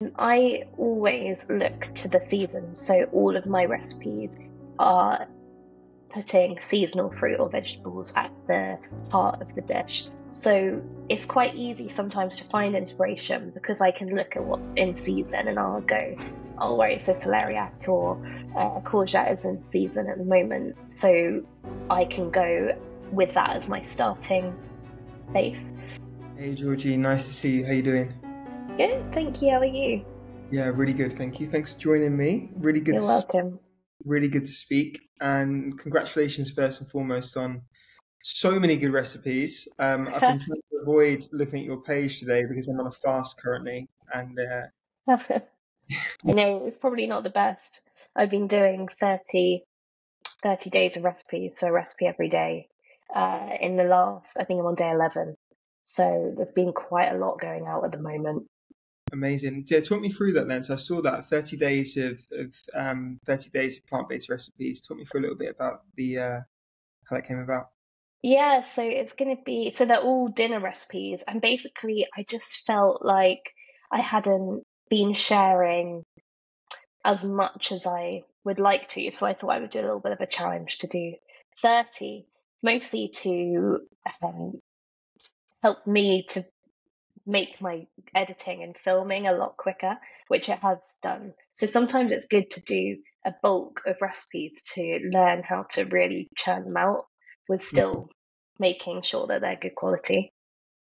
I always look to the season, so all of my recipes are putting seasonal fruit or vegetables at the heart of the dish. So it's quite easy sometimes to find inspiration because I can look at what's in season and I'll go, oh, right, so celeriac or courgette is in season at the moment. So I can go with that as my starting base. Hey Georgie, nice to see you. How you doing? Good, thank you. How are you? Yeah, really good, thank you. Thanks for joining me. Really good. You're welcome. Really good to speak, and congratulations first and foremost on so many good recipes. I've been trying to avoid looking at your page today because I'm on a fast currently, and I know it's probably not the best. I've been doing 30 days of recipes, so a recipe every day. In the last, I think I'm on day 11. So there's been quite a lot going out at the moment. Amazing. Yeah, talk me through that then. So I saw that 30 days of 30 days of plant-based recipes. Talk me through a little bit about the how that came about. Yeah, so it's going to be, so they're all dinner recipes. And basically, I just felt like I hadn't been sharing as much as I would like to. So I thought I would do a little bit of a challenge to do 30, mostly to help me to make my editing and filming a lot quicker, which it has done. So sometimes it's good to do a bulk of recipes to learn how to really churn them out with still making sure that they're good quality.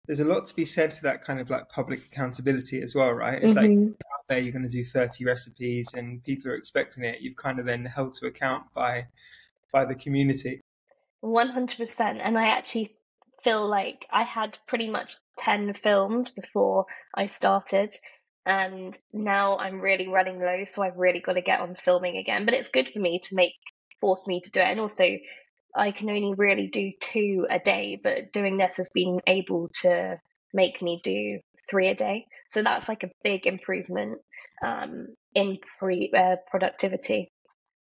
There's a lot to be said for that kind of like public accountability as well, right? It's like out there you're going to do 30 recipes and people are expecting it. You've kind of then held to account by the community. 100%. And I actually feel like I had pretty much 10 filmed before I started. And now I'm really running low, so I've really got to get on filming again. But it's good for me to force me to do it. And also, I can only really do 2 a day, but doing this has been able to make me do 3 a day. So that's like a big improvement in productivity.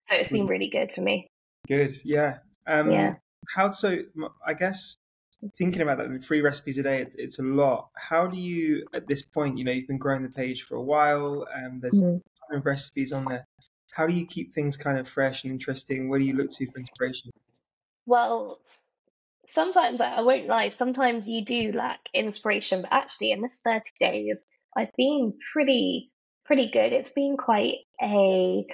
So it's been really good for me. Good, yeah. Yeah. I guess thinking about that, 3 recipes a day, it's a lot. How do you, at this point, you've been growing the page for a while, there's a ton of recipes on there. How do you keep things kind of fresh and interesting? Where do you look to for inspiration? Well, sometimes I won't lie, sometimes you do lack inspiration, but actually in this 30 days, I've been pretty good. It's been quite a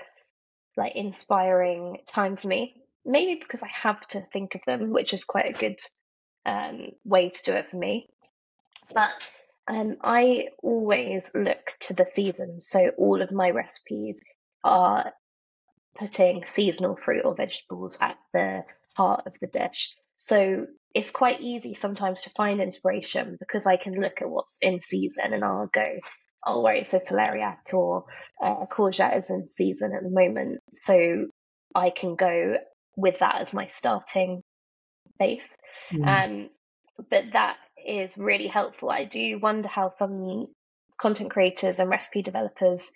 inspiring time for me. Maybe because I have to think of them, which is quite a good way to do it for me. But I always look to the season, so all of my recipes are putting seasonal fruit or vegetables at the heart of the dish. So it's quite easy sometimes to find inspiration because I can look at what's in season and I'll go, oh, right, so celeriac or courgette is in season at the moment. So I can go with that as my starting base. But that is really helpful. I do wonder how some content creators and recipe developers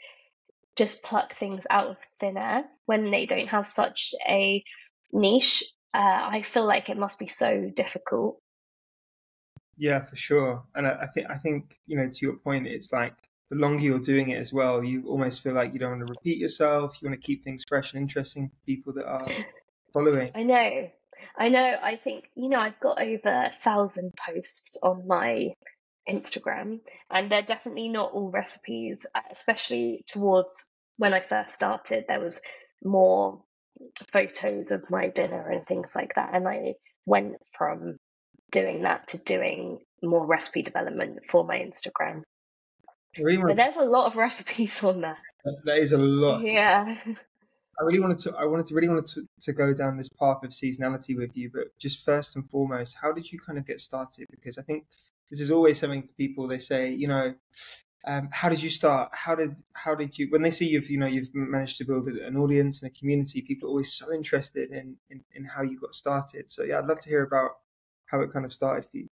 just pluck things out of thin air when they don't have such a niche. I feel like it must be so difficult. Yeah, for sure. And I think to your point, it's like the longer you're doing it as well, you almost feel like you don't want to repeat yourself. You want to keep things fresh and interesting for people that are following. I know. I think, I've got over 1,000 posts on my Instagram, and they're definitely not all recipes, especially towards when I first started. There was more photos of my dinner and things like that, and I went from doing that to doing more recipe development for my Instagram. But there's a lot of recipes on there. That is a lot. Yeah. I wanted to go down this path of seasonality with you, but just first and foremost, how did you kind of get started? Because I think this is always something people, they say, how did you start? How did you, when they see you've managed to build an audience and a community, people are always so interested in how you got started. So yeah, I'd love to hear about how it kind of started for you.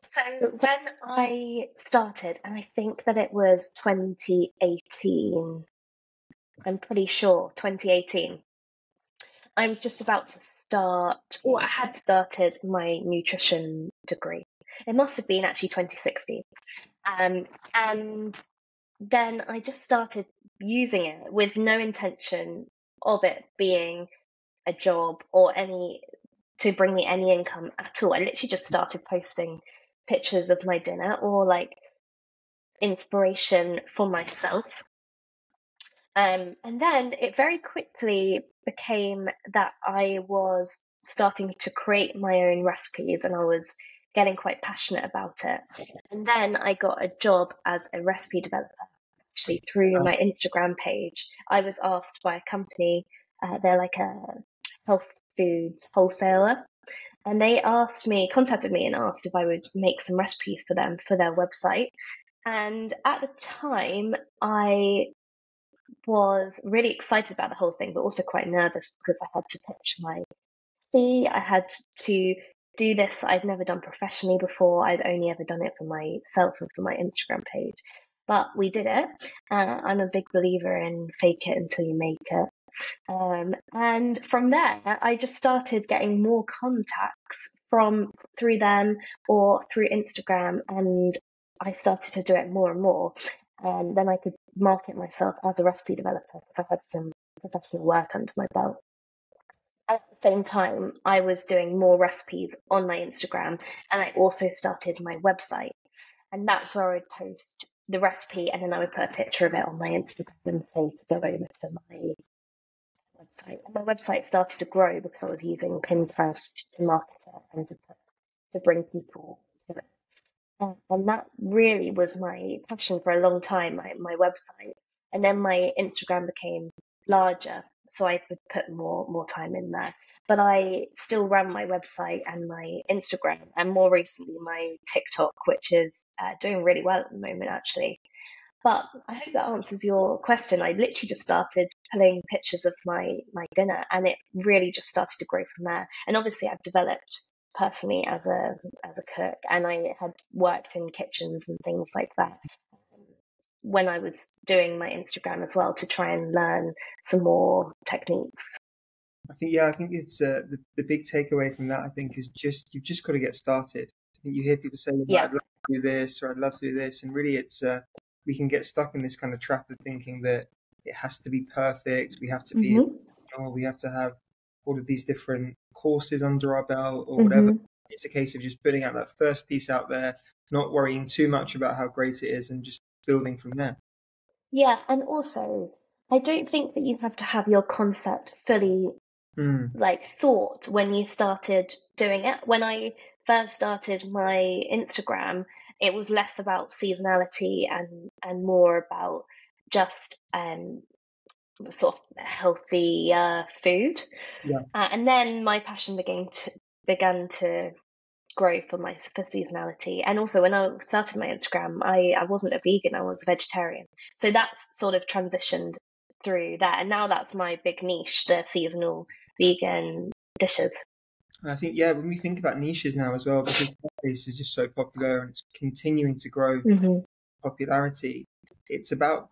So when I started, and I think that it was 2018, I'm pretty sure 2018, I was just about to start, or I had started my nutrition degree. It must have been actually 2016. And then I just started using it with no intention of it being a job or to bring me any income at all. I literally just started posting pictures of my dinner or like inspiration for myself. And then it very quickly became that I was starting to create my own recipes and I was getting quite passionate about it. And then I got a job as a recipe developer, actually through my Instagram page. I was asked by a company, they're like a health foods wholesaler, and they contacted me and asked if I would make some recipes for them for their website. And at the time, I was really excited about the whole thing, but also quite nervous because I had to pitch my fee. I had to do this I'd never done professionally before. I'd only ever done it for myself and for my Instagram page. But we did it. I'm a big believer in fake it until you make it. And from there, I just started getting more contacts through them or through Instagram, and I started to do it more and more. And then I could market myself as a recipe developer because I had some professional work under my belt. At the same time, I was doing more recipes on my Instagram, and I also started my website. And that's where I would post the recipe, and then I would put a picture of it on my Instagram and say to go over to my website. And my website started to grow because I was using Pinterest to market it and to bring people to it. And that really was my passion for a long time, my website. And then my Instagram became larger, so I could put more time in there. But I still run my website and my Instagram, and more recently my TikTok, which is doing really well at the moment, actually. But I hope that answers your question. I literally just started pulling pictures of my dinner, and it really just started to grow from there. And obviously, I've developed personally as a cook, and I had worked in kitchens and things like that when I was doing my Instagram as well to try and learn some more techniques. I think it's the big takeaway from that. I think is you've just got to get started. I think you hear people say, Yeah. "I'd love to do this" or "I'd love to do this," and really, it's we can get stuck in this kind of trap of thinking that it has to be perfect. We have to be, we have to have all of these different courses under our belt or whatever. It's a case of just putting out that first piece out there, not worrying too much about how great it is, and just building from there. Yeah, and also, I don't think that you have to have your concept fully thought when you started doing it. When I first started my Instagram, it was less about seasonality and more about just sort of healthy food. Yeah. And then my passion began to grow for seasonality. And also when I started my Instagram, I wasn't a vegan, I was a vegetarian. So that's sort of transitioned through that. And now that's my big niche, the seasonal vegan dishes. And I think, when we think about niches now as well, because plant-based is just so popular and it's continuing to grow popularity, it's about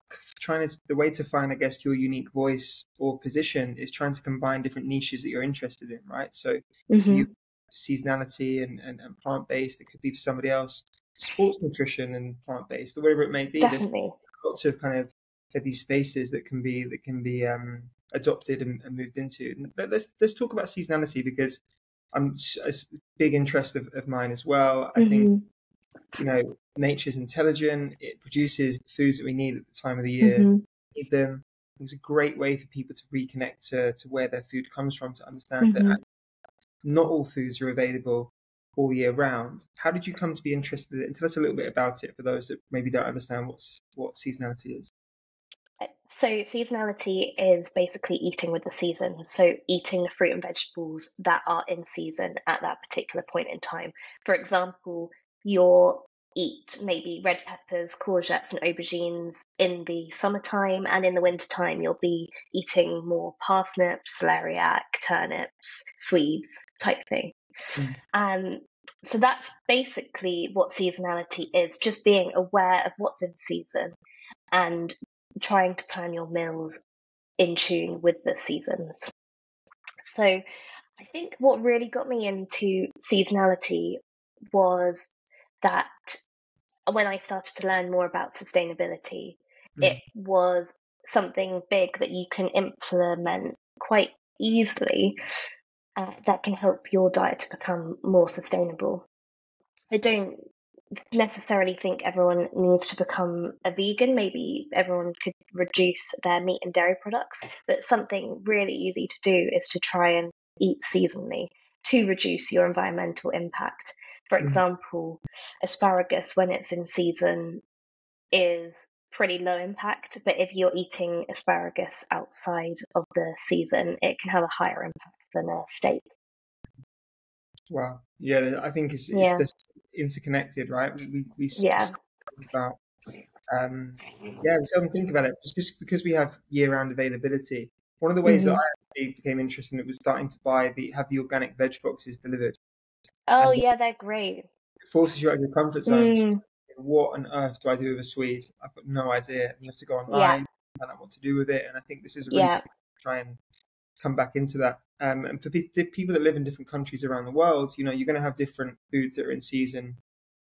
the way to find, I guess, your unique voice or position is trying to combine different niches that you're interested in, right? So if you seasonality and plant-based, it could be for somebody else, sports nutrition and plant-based, or whatever it may be. Definitely. There's lots of kind of for these spaces that can be adopted and moved into. But let's talk about seasonality because it's a big interest of mine as well. I think nature's intelligent. It produces the foods that we need at the time of the year. We need them. It's a great way for people to reconnect to where their food comes from, to understand that not all foods are available all year round. How did you come to be interested in it? And tell us a little bit about it for those that maybe don't understand what seasonality is. So seasonality is basically eating with the season. So eating the fruit and vegetables that are in season at that particular point in time. For example, you'll eat maybe red peppers, courgettes and aubergines in the summertime, and in the wintertime you'll be eating more parsnips, celeriac, turnips, swedes type thing. So that's basically what seasonality is, just being aware of what's in season and trying to plan your meals in tune with the seasons. So I think what really got me into seasonality was that when I started to learn more about sustainability, it was something big that you can implement quite easily, that can help your diet to become more sustainable. I don't necessarily think everyone needs to become a vegan. Maybe everyone could reduce their meat and dairy products, but something really easy to do is to try and eat seasonally to reduce your environmental impact. For example, asparagus, when it's in season, is pretty low impact, but if you're eating asparagus outside of the season, it can have a higher impact than a steak. Wow. Yeah, I think it's Yeah, this interconnected, right? We yeah. talk about yeah, we seldom think about it just because we have year-round availability. One of the ways that Hmm. I actually became interested in it was starting to have the organic veg boxes delivered, Oh, and yeah, they're great. it forces you out of your comfort zone. Mm, What on earth do I do with a Swede? I've got no idea. And you have to go yeah, online, find out what to do with it. And I think this is a really yeah, good way to try and come back into that. And for people that live in different countries around the world, you're going to have different foods that are in season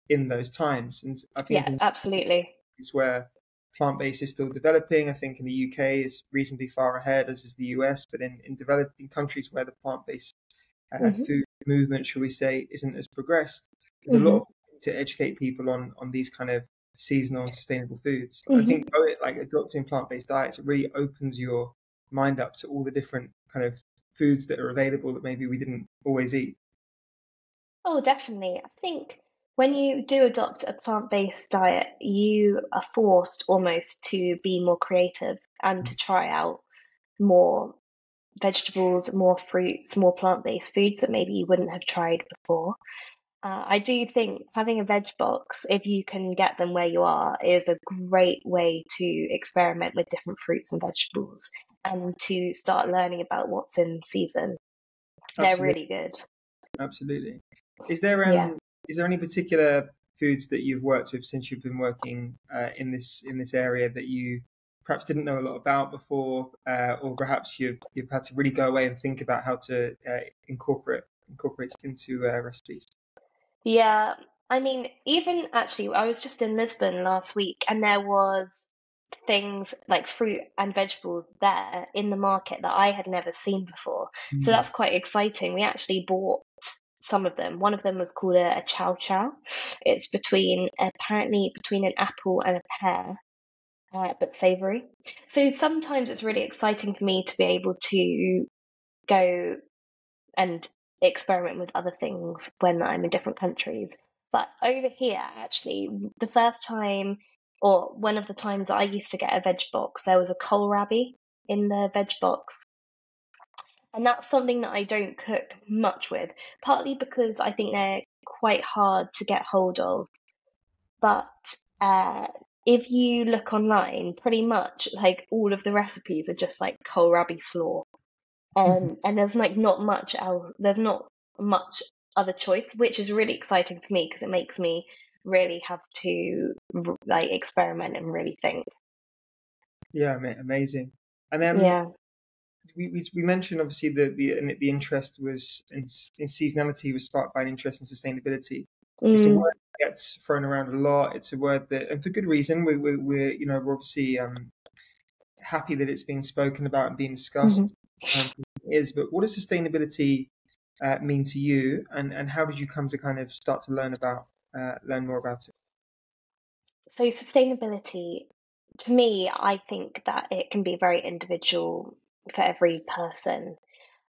in those times. And I think yeah, in absolutely. countries where plant-based is still developing, I think in the UK is reasonably far ahead, as is the US. But in developing countries where the plant-based Hmm. food movement, shall we say, isn't as progressed, there's a Hmm. lot to educate people on these kind of seasonal and sustainable foods. I Hmm. think like adopting plant-based diets, it really opens your mind up to all the different kind of foods that are available that maybe we didn't always eat. Oh, definitely. I think when you do adopt a plant-based diet, you are forced almost to be more creative and to try out more vegetables, more fruits, more plant-based foods that maybe you wouldn't have tried before. I do think having a veg box, if you can get them where you are, is a great way to experiment with different fruits and vegetables and to start learning about what's in season. They're Absolutely, really good. absolutely. Yeah. Is there any particular foods that you've worked with since you've been working in this area that you perhaps didn't know a lot about before, or perhaps you've had to really go away and think about how to incorporate it into recipes? Yeah. I mean, even actually, I was just in Lisbon last week and there was things like fruit and vegetables there in the market that I had never seen before. So Mm. that's quite exciting. We actually bought some of them. One of them was called a chow chow. It's apparently between an apple and a pear, but savory. So sometimes it's really exciting for me to be able to go and experiment with other things when I'm in different countries. But over here, actually, the first time or one of the times I used to get a veg box, there was a kohlrabi in the veg box. And that's something that I don't cook much with, partly because I think they're quite hard to get hold of. But uh, if you look online, pretty much like all of the recipes are just like kohlrabi slaw. And there's like not much else, there's not much other choice, which is really exciting for me because it makes me really have to like experiment and really think. Yeah, amazing. And then Yeah. we mentioned obviously the interest was in seasonality was sparked by an interest in sustainability. It's a Mm, word that gets thrown around a lot. It's a word that, and for good reason, we're we're obviously happy that it's being spoken about and being mhm. discussed. It is, but what does sustainability mean to you, and how did you come to kind of start to learn more about it? So sustainability, to me, I think that it can be very individual for every person.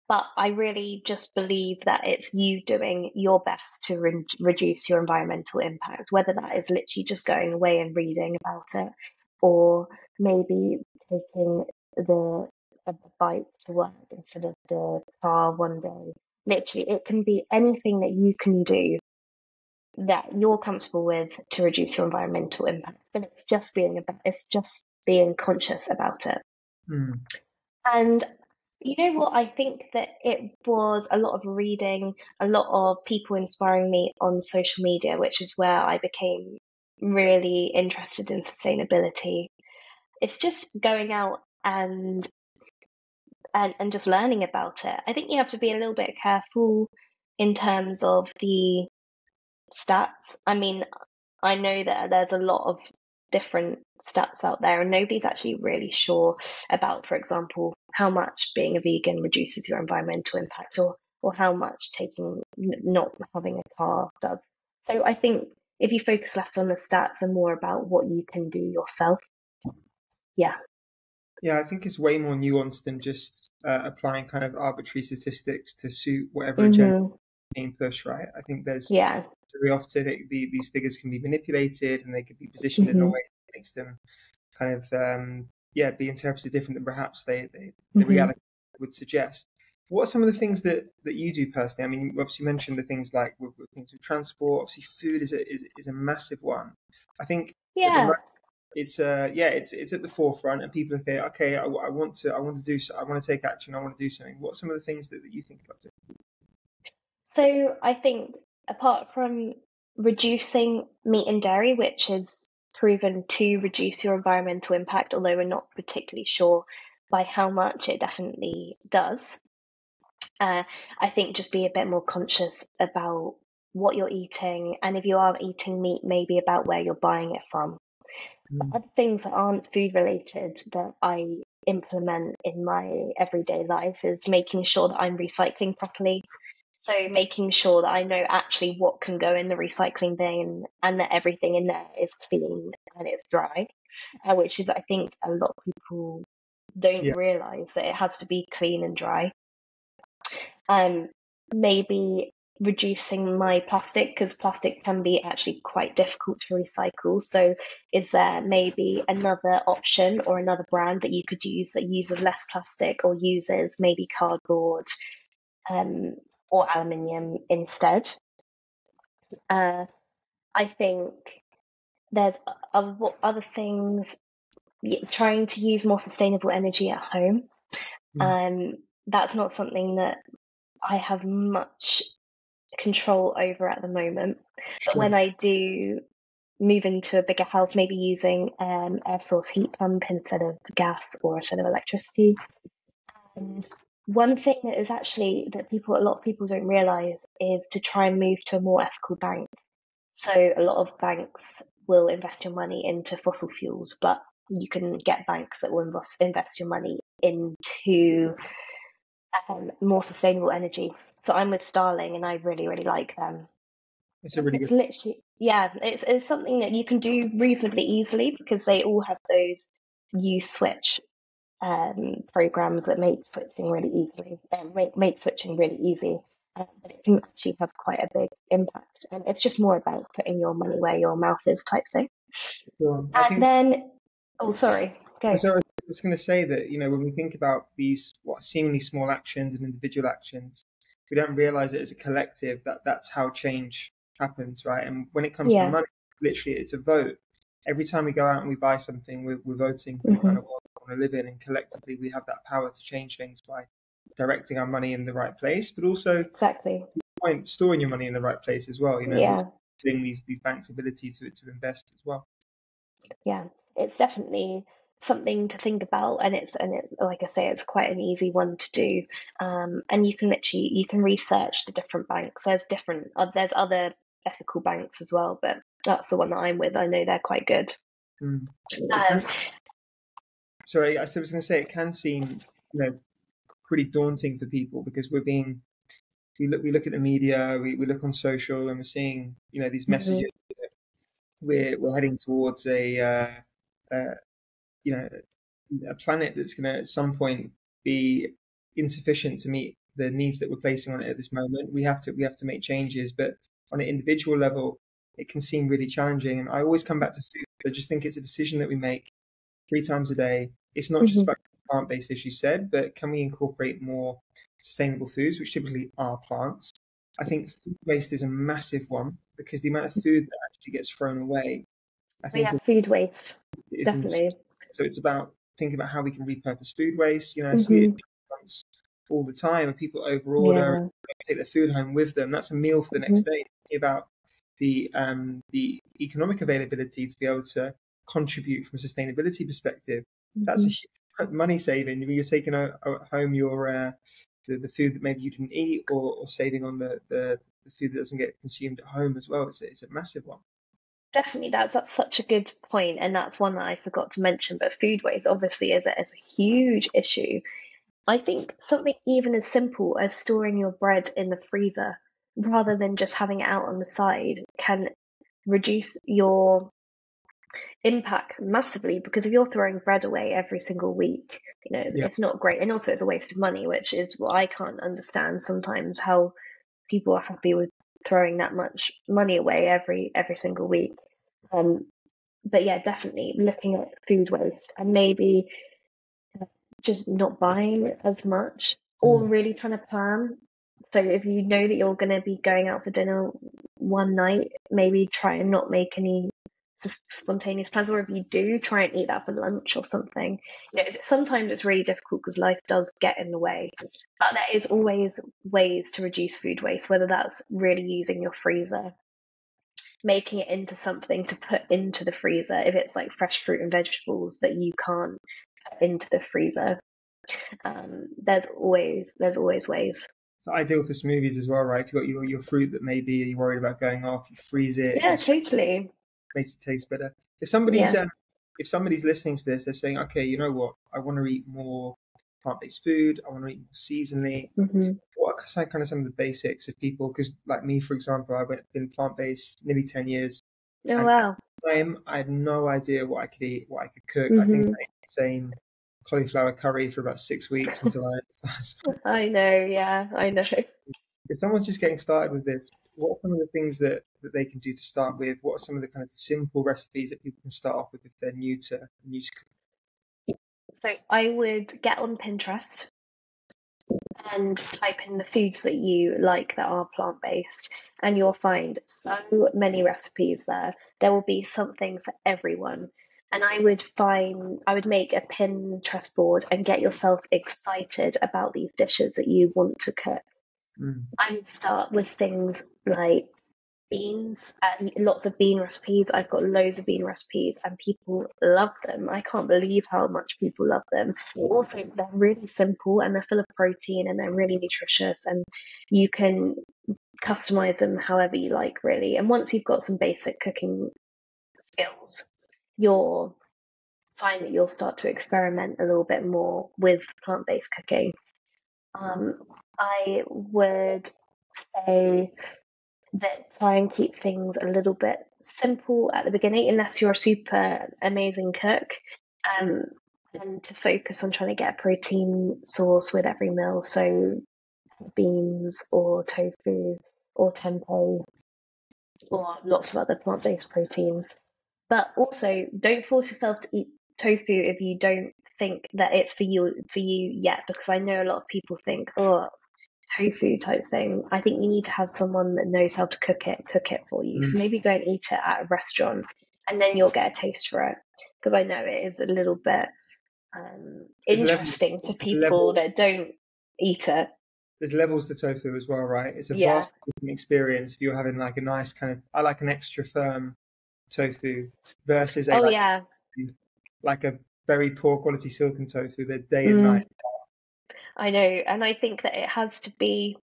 But I really just believe that it's you doing your best to reduce your environmental impact, whether that is literally just going away and reading about it, or maybe taking the a bike to work instead of the car one day. Literally, it can be anything that you can do that you're comfortable with to reduce your environmental impact. But it's just being conscious about it. Hmm. And you know what? I think that it was a lot of reading, a lot of people inspiring me on social media, which is where I became really interested in sustainability. It's just going out and just learning about it. I think you have to be a little bit careful in terms of the stats. I mean, I know that there's a lot of different stats out there, and nobody's actually really sure about, for example, how much being a vegan reduces your environmental impact, or how much not having a car does. So I think if you focus less on the stats and more about what you can do yourself, yeah. Yeah, I think it's way more nuanced than just applying kind of arbitrary statistics to suit whatever agenda Hmm. is being pushed, right? I think there's Yeah. very often these figures can be manipulated and they could be positioned in a Hmm. way that makes them kind of be interpreted different than perhaps the Hmm. reality would suggest. What are some of the things that you do personally? I mean, you obviously mentioned the things like with things with transport. Obviously, food is a massive one. I think at the Yeah. moment it's it's at the forefront, and people are okay. I want to do so. I want to take action. I want to do something. What are some of the things that you think about doing? So I think apart from reducing meat and dairy, which is proven to reduce your environmental impact, although we're not particularly sure by how much, it definitely does. I think just be a bit more conscious about what you're eating, and if you are eating meat, maybe about where you're buying it from. But Mm, other things that aren't food related that I implement in my everyday life is making sure that I'm recycling properly. So making sure that I know actually what can go in the recycling bin and that everything in there is clean and it's dry, which is, I think, a lot of people don't yeah, realize that it has to be clean and dry. Um, Maybe reducing my plastic, because plastic can be actually quite difficult to recycle. So, is there maybe another option or another brand that you could use that uses less plastic or uses maybe cardboard um, or aluminium instead? Uh, I think there's other things, trying to use more sustainable energy at home. mm, Um, that's not something that I have much control over at the moment. But sure. when I do move into a bigger house, maybe using air source heat pump instead of gas or instead of electricity. And one thing that is actually that a lot of people don't realize is to try and move to a more ethical bank. So a lot of banks will invest your money into fossil fuels, but you can get banks that will invest your money into more sustainable energy. So I'm with Starling, and I really, really like them. It's a And really it's good. literally, yeah, it's something that you can do reasonably easily because they all have those use switch programs that make switching really easily, make switching really easy. But it can actually have quite a big impact. And it's just more about putting your money where your mouth is type thing. Sure. I And think then, oh, sorry, go. so. I was going to say that when we think about these seemingly small actions and individual actions, we don't realize it as a collective that's how change happens, right? And when it comes to Yeah. money, literally, it's a vote. Every time we go out and we buy something, we're voting for the kind Hmm. of world we want to live in, and collectively, we have that power to change things by directing our money in the right place, but also Exactly. storing your money in the right place as well. Yeah. Giving these banks' ability to invest as well. Yeah, it's definitely something to think about, and like I say, it's quite an easy one to do. And you can research the different banks. There's other ethical banks as well, but that's the one that I'm with. I know they're quite good. Mm. It Um, can, sorry, I was going to say it can seem pretty daunting for people because we look at the media, we look on social, and we're seeing these mhm, messages. We're heading towards uh, you know a planet that's going to at some point be insufficient to meet the needs that we're placing on it at this moment. We have to make changes, but on an individual level, it can seem really challenging. And I always come back to food. I just think it's a decision that we make 3 times a day. It's not just mhm. about plant-based, as you said, but can we incorporate more sustainable foods, which typically are plants? I think food waste is a massive one because the amount of food that actually gets thrown away, I Oh, yeah, think, food waste, is insane. definitely. So it's about thinking about how we can repurpose food waste. I see it Hmm. in restaurants all the time, and people overorder, Yeah. take their food home with them. That's a meal for the Hmm. next day. About the economic availability to be able to contribute from a sustainability perspective. That's a Hmm. huge money saving. You're taking home your the food that maybe you didn't eat, or saving on the food that doesn't get consumed at home as well. It's a massive one. Definitely, that's such a good point, and that's one that I forgot to mention. But food waste obviously is a huge issue. I think something even as simple as storing your bread in the freezer rather than just having it out on the side can reduce your impact massively, because if you're throwing bread away every single week, Yeah. it's not great. And also it's a waste of money, which is what I can't understand sometimes, how people are happy with throwing that much money away every single week. Um, but yeah, definitely looking at food waste and maybe just not buying as much, or Mm. really trying to plan. So if you know that you're going to be going out for dinner one night, maybe try and not make any spontaneous plans, or if you do, try and eat that for lunch or something. Sometimes it's really difficult because life does get in the way, but there is always ways to reduce food waste, whether that's really using your freezer, making it into something to put into the freezer if it's like fresh fruit and vegetables that you can't put into the freezer. There's always ways. It's ideal for smoothies as well, right? If you've got your fruit that maybe you're worried about going off, you freeze it. It Yeah, just totally. makes it taste better. Yeah. If somebody's listening to this, they're saying, okay, you know what? I want to eat more plant-based food. I want to eat more seasonally. Hmm. What are kind of some of the basics of people? Because like me, for example, been plant-based nearly 10 years. Oh And at wow. the time, I had no idea what I could eat, what I could cook. I think Hmm. I ate the same cauliflower curry for about 6 weeks until I started. I know. Yeah, I know. If someone's just getting started with this, what are some of the things that they can do to start with? What are some of the kind of simple recipes that people can start off with if they're new to cooking? So I would get on Pinterest and type in the foods that you like that are plant-based, and you'll find so many recipes there. There will be something for everyone. And I would make a Pinterest board and get yourself excited about these dishes that you want to cook. Mm. I would start with things like beans, and lots of bean recipes. I've got loads of bean recipes and people love them. I can't believe how much people love them. Also, they're really simple and they're full of protein and they're really nutritious, and you can customize them however you like, really. And once you've got some basic cooking skills, you'll find that you'll start to experiment a little bit more with plant-based cooking. Um, I would say that try and keep things a little bit simple at the beginning, unless you're a super amazing cook, um, and to focus on trying to get a protein source with every meal. So beans or tofu or tempeh or lots of other plant-based proteins. But also, don't force yourself to eat tofu if you don't think that it's for you yet, because I know a lot of people think, oh, tofu type thing. I think you need to have someone that knows how to cook it for you. Mm. So maybe go and eat it at a restaurant, and then you'll get a taste for it. Because I know it is a little bit There's levels. interesting to There's people levels. that don't eat it. There's levels to tofu as well, right? It's a Yeah. vast different experience if you're having like a nice kind of. I like an extra firm tofu versus a Oh yeah. like a very poor quality silken tofu. They're day and Mm, night. I know, and I think that it has to be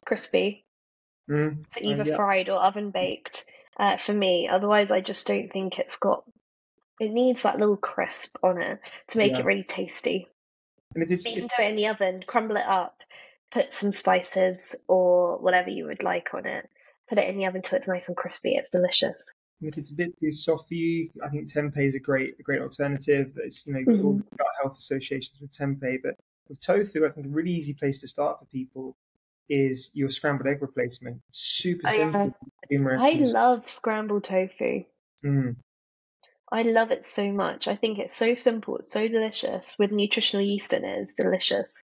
crispy, Mm. so either Yeah, fried or oven baked. For me, otherwise I just don't think it needs that little crisp on it to make yeah. it really tasty. And if it's You if can do it in the oven, crumble it up, put some spices or whatever you would like on it, put it in the oven till it's nice and crispy. It's delicious. And if it's a bit too soft for you, I think tempeh is a great alternative. It's you've got all Hmm. the gut health associations with tempeh, but with tofu, I think a really easy place to start for people is your scrambled egg replacement. Super Oh yeah, simple, humorous. I love scrambled tofu. Mm, I love it so much. I think it's so simple, it's so delicious with nutritional yeast in it. It's delicious.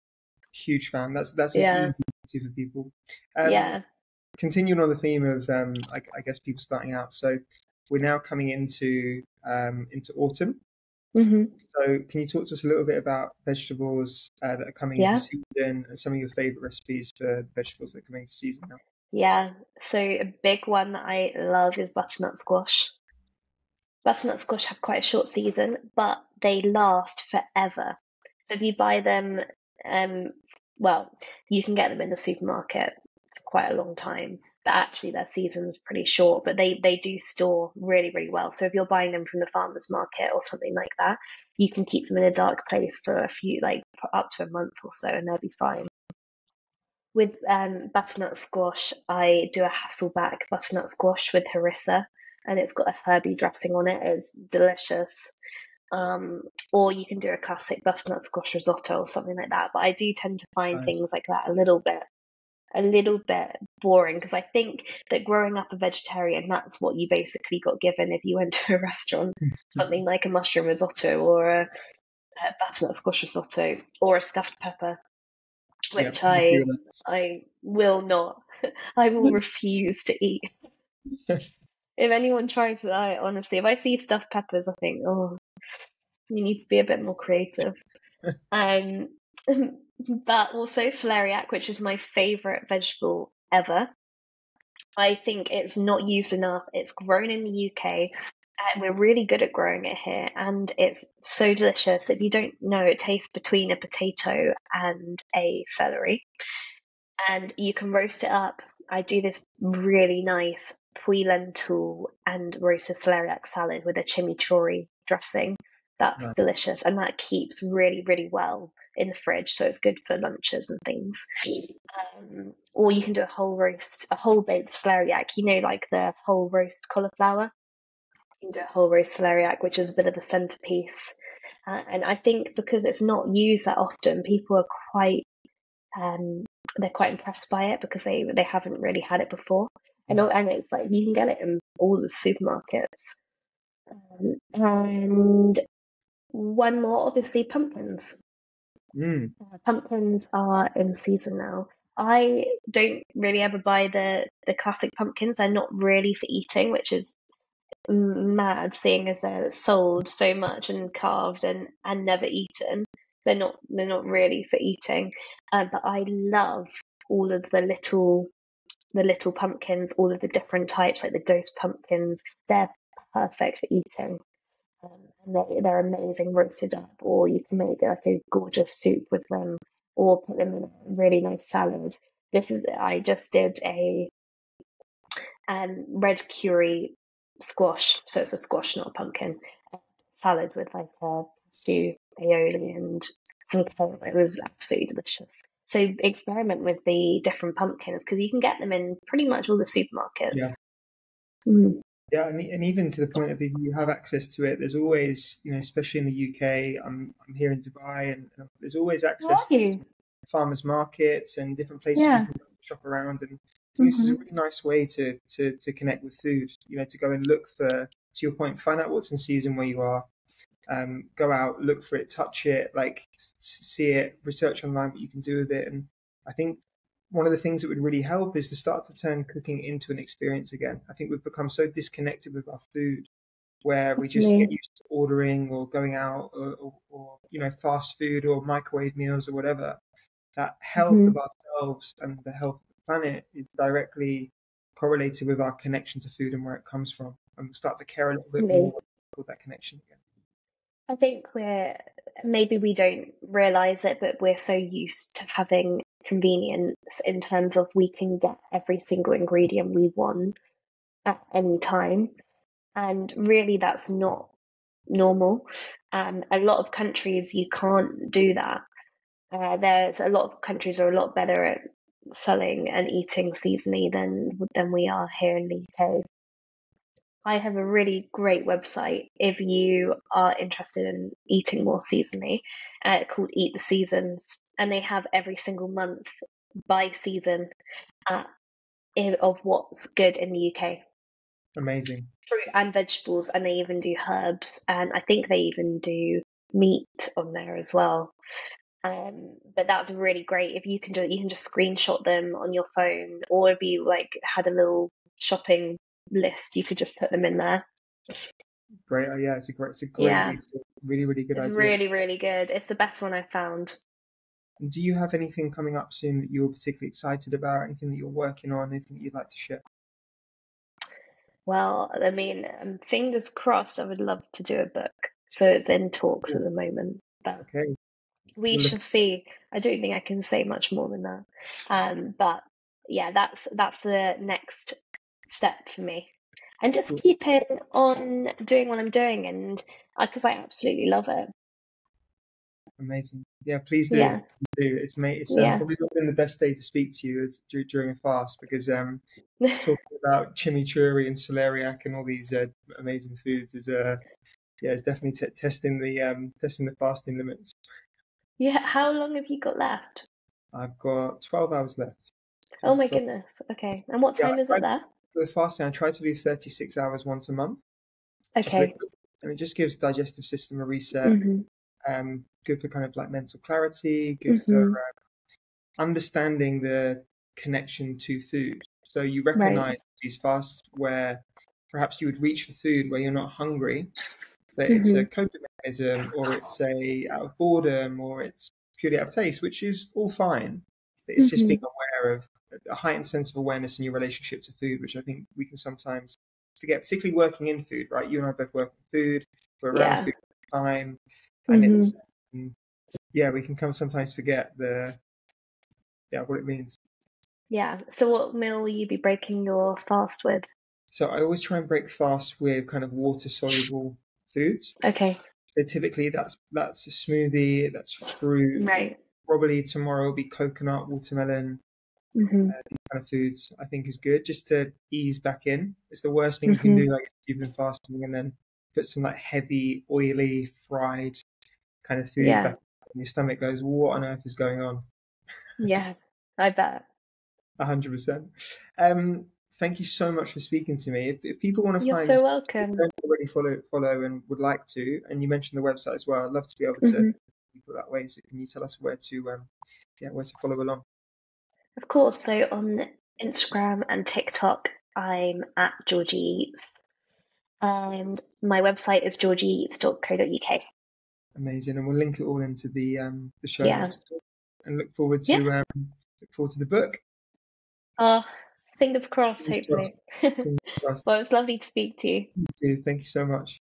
huge fan. That's an Yeah, easy to for people. Um, yeah. Continuing on the theme of I guess people starting out. So we're now coming into autumn. Hmm. So can you talk to us a little bit about vegetables that are coming into Yeah, season and some of your favorite recipes for the vegetables that are coming into season now? yeah. So a big one that I love is butternut squash. Butternut squash have quite a short season, but they last forever. So if you buy them, um, well, you can get them in the supermarket for quite a long time. but actually their season's pretty short, but they do store really, really well. So if you're buying them from the farmer's market or something like that, you can keep them in a dark place for a few, like up to a month or so, and they'll be fine. With butternut squash, I do a Hasselback butternut squash with harissa, and it's got a herby dressing on it. It's delicious. Or you can do a classic butternut squash risotto or something like that. But I do tend to find Nice. things like that a little bit boring, because I think that growing up a vegetarian, that's what you basically got given if you went to a restaurant. Something like a mushroom risotto or a butternut squash risotto or a stuffed pepper, Yeah, which I feel I will not. I will refuse to eat. If anyone tries it, honestly, if I see stuffed peppers, I think, oh, you need to be a bit more creative. Um, but also celeriac, which is my favorite vegetable ever. I think it's not used enough. It's grown in the UK, and we're really good at growing it here, and it's so delicious. If you don't know, it tastes between a potato and a celery, and you can roast it up. I do this really nice pui lentil and roasted celeriac salad with a chimichurri dressing. That's nice. delicious, and that keeps really, really well in the fridge, so it's good for lunches and things. Or you can do a whole baked celeriac. You know, like the whole roast cauliflower. You can do a whole roast celeriac, which is a bit of a centerpiece. And I think because it's not used that often, people are um, they're quite impressed by it because they haven't really had it before. And it's like you can get it in all the supermarkets. And one more, obviously, pumpkins. Pumpkins are in season now. I don't really ever buy the classic pumpkins. They're not really for eating, which is mad, seeing as they're sold so much and carved and never eaten. They're not really for eating. But I love all of the little pumpkins, all of the different types, like the ghost pumpkins. They're perfect for eating. And they're amazing roasted up, or you can make like a gorgeous soup with them, or put them in a really nice salad. I just did a red curry squash, so it's a squash, not a pumpkin, salad with like a stew, aioli, and some kale. It was absolutely delicious. So experiment with the different pumpkins because you can get them in pretty much all the Yeah. supermarkets. Mm. Yeah, and even to the point of if you have access to it, there's always, especially in the UK, I'm here in Dubai, and there's always access to farmers markets and different places you Yeah. can shop around. And this is a really nice way to connect with food, to go and look for, to your point, find out what's in season where you are, go out, look for it, touch it, like see it, research online what you can do with it. And I think one of the things that would really help is to start to turn cooking into an experience again. I think we've become so disconnected with our food, where we just get used to ordering or going out or fast food or microwave meals or whatever. That health of ourselves and the health of the planet is directly correlated with our connection to food and where it comes from. And we'll start to care a little bit more about that connection again. I think maybe we don't realize it, but we're so used to having convenience in terms of we can get every single ingredient we want at any time. And really, that's not normal. A lot of countries, you can't do that. There's a lot of countries are a lot better at selling and eating seasonally than we are here in the UK. I have a really great website if you are interested in eating more seasonally, called Eat the Seasons, and they have every single month by season of what's good in the UK. Amazing. Fruit and vegetables, and they even do herbs, and I think they even do meat on there as well. But that's really great. If you can do it, you can just screenshot them on your phone, or if you like had a little shopping list, you could just put them in there. Great. Yeah, it's a great really, really good It's idea. really, really good. It's the best one I've found. And do you have anything coming up soon that you're particularly excited about? Anything that you're working on? Anything that you'd like to share? Well, I mean, fingers crossed, I would love to do a book. So it's in talks at the moment. But Okay. we shall see. I don't think I can say much more than that. But yeah, that's the next step for me. And just Cool. keeping on doing what I'm doing, and because I absolutely love it. Amazing. Yeah, please do. Yeah, Do. It's yeah. probably not been the best day to speak to you during a fast because talking about chimichurri and celeriac and all these amazing foods is yeah, it's definitely testing the fasting limits. Yeah, how long have you got left? I've got 12 hours left. Oh my 12. goodness. Okay. And what Yeah, time is it there? with fasting, I try to do 36 hours once a month, just Okay. liquid, and it just gives digestive system a reset. Mhm. Good for kind of like mental clarity, good for Mhm. understanding the connection to food. So you Right. recognize these fasts where perhaps you would reach for food where you're not hungry, that it's a Mhm. coping mechanism or it's a out of boredom or it's purely out of taste, which is all fine. But it's just being Mhm. aware of a heightened sense of awareness in your relationship to food, which I think we can sometimes forget, particularly working in food, right? You and I both work in food, we're around Yeah. food all the time, and Mhm. it's yeah, we can come sometimes forget the yeah what it means. Yeah. So what meal will you be breaking your fast with? So I always try and break fast with kind of water soluble foods. Okay. So typically that's a smoothie, that's fruit. Right. Probably tomorrow will be coconut, watermelon, Mhm. these kind of foods. I think is good just to ease back in. It's the worst thing you can do, Mhm. like you've been fasting and then put some like heavy, oily, fried kind of food Yeah. back in your stomach. Goes, what on earth is going on? Yeah. I bet. 100%. Thank you so much for speaking to me. If people want to You're find, so if welcome. they don't already follow and would like to, and you mentioned the website as well, I'd love to be able to Mhm. people that way. So can you tell us where to yeah, where to follow along? Of course. So on Instagram and TikTok, I'm at Georgie Eats, and my website is georgieeats.co.uk. Amazing, and we'll link it all into the show Yeah. notes. And Yeah. look forward to the book. Oh, fingers crossed, Fingers crossed. hopefully. Fingers crossed. Well, it's lovely to speak to you. You too. Thank you so much.